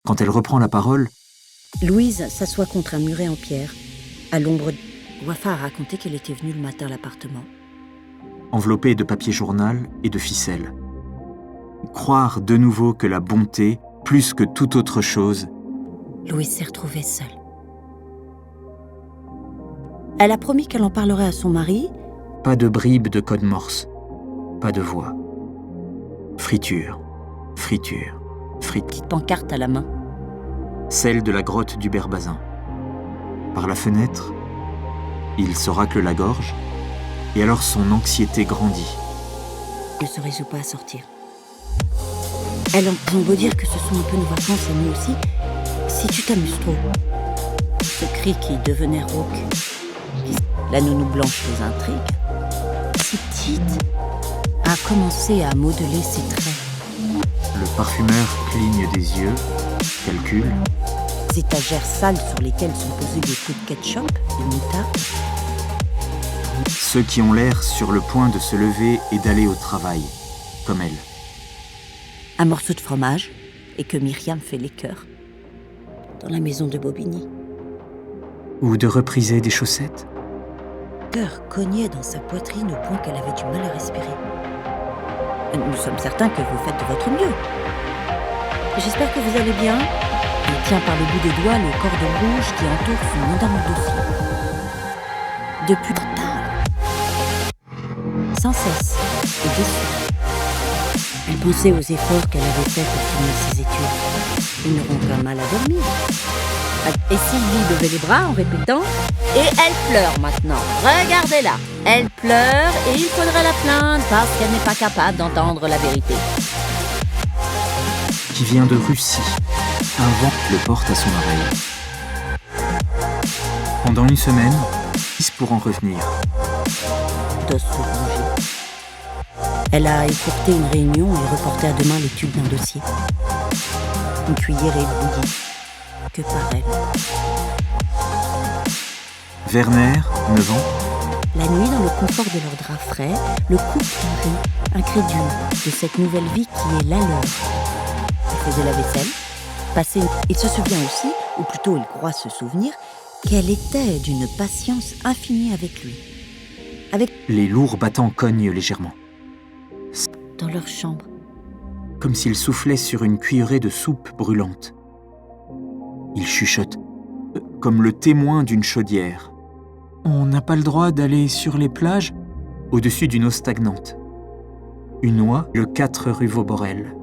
Quand elle reprend la parole, Louise s'assoit contre un muret en pierre, à l'ombre. Wafa a raconté qu'elle était venue le matin à l'appartement. enveloppée de papier journal et de ficelle. Croire de nouveau que la bonté, plus que toute autre chose, Louise s'est retrouvée seule. Elle a promis qu'elle en parlerait à son mari. pas de bribes de code morse, pas de voix. Friture, friture, friture. Petite pancarte à la main. Celle de la grotte du Berbazin. Par la fenêtre, il se racle la gorge, et alors son anxiété grandit. Elle ne se résout pas à sortir. Elle ont beau dire que ce sont un peu nos vacances à nous aussi. Si tu t'amuses trop. Ce cri qui devenait rauque. La nounou blanche les intrigues. Si petite, a commencé à modeler ses traits. Le parfumeur cligne des yeux, calcule. Les étagères sales sur lesquelles sont posés des coups de ketchup, de moutarde. Ceux qui ont l'air sur le point de se lever et d'aller au travail, comme elle. Un morceau de fromage et que Myriam fait les cœurs. Dans la maison de Bobigny. Ou de repriser des chaussettes. Le cœur cognait dans sa poitrine au point qu'elle avait du mal à respirer. Nous sommes certains que vous faites de votre mieux. J'espère que vous allez bien. Il tient par le bout des doigts le cordon rouge qui entoure son énorme dossier. Depuis tard, sans cesse et déçue. Elle pensait aux efforts qu'elle avait faits pour finir ses études. Ils n'auront qu'un mal à dormir. Et Sylvie levait les bras en répétant « Et elle pleure maintenant, regardez-la, elle pleure et il faudrait la plaindre parce qu'elle n'est pas capable d'entendre la vérité. » Qui vient de Russie, un vent le porte à son oreille. Pendant une semaine, pour en revenir. D'os se ronger. Elle a écourté une réunion et reporté à demain l'étude d'un dossier. Une cuillère ébouillie. Que par elle. Werner, 9 ans. La nuit, dans le confort de leur drap frais, le couple rit, incrédule de cette nouvelle vie qui est la leur. Elle faisait la vaisselle, passait. Il se souvient aussi, ou plutôt il croit se souvenir, qu'elle était d'une patience infinie avec lui. Les lourds battants cognent légèrement. Dans leur chambre. Comme s'il soufflait sur une cuillerée de soupe brûlante. Il chuchote, comme le témoin d'une chaudière. On n'a pas le droit d'aller sur les plages au-dessus d'une eau stagnante. Une oie, le 4 rue Vauborel,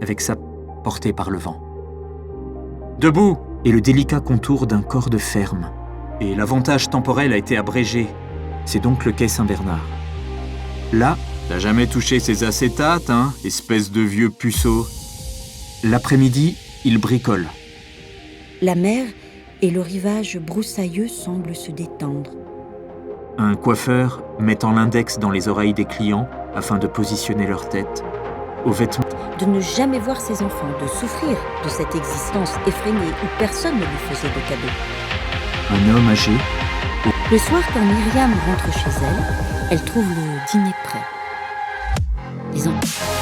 avec sa portée par le vent. Debout! Et le délicat contour d'un corps de ferme. Et l'avantage temporel a été abrégé. C'est donc le quai Saint-Bernard. Là, t'as jamais touché ces acétates, hein, espèce de vieux puceau. L'après-midi, il bricole. La mer et le rivage broussailleux semblent se détendre. Un coiffeur mettant l'index dans les oreilles des clients afin de positionner leur tête. Aux vêtements. De ne jamais voir ses enfants, de souffrir de cette existence effrénée où personne ne lui faisait de cadeaux. Un homme âgé. Le soir, quand Myriam rentre chez elle trouve le dîner prêt. Disons,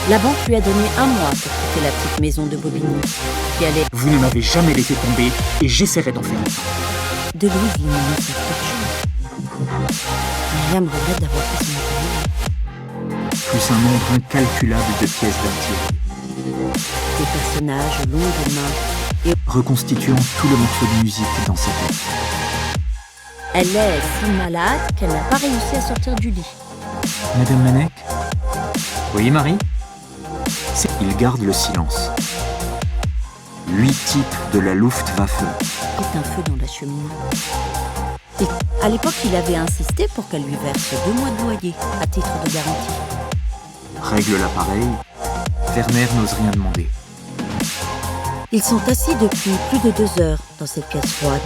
la banque lui a donné 1 mois pour quitter la petite maison de Bobigny, qui allait... Vous ne m'avez jamais laissé tomber et j'essaierai d'en faire autant. De Louise, il ne manque pas de chose. Myriam regrette d'avoir fait son matériel. Plus un nombre incalculable de pièces d'artillerie. Des personnages longs de main et reconstituant tout le morceau de musique dans sa tête. Elle est si malade qu'elle n'a pas réussi à sortir du lit. Madame Manek? Oui, Marie? Il garde le silence. 8 types de la Luftwaffe. C'est un feu dans la cheminée. Et à l'époque, il avait insisté pour qu'elle lui verse 2 mois de loyer à titre de garantie. Règle l'appareil, Werner n'ose rien demander. Ils sont assis depuis plus de 2 heures dans cette pièce froide.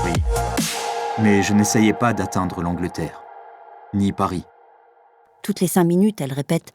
Oui, mais je n'essayais pas d'atteindre l'Angleterre, ni Paris. Toutes les 5 minutes, elle répète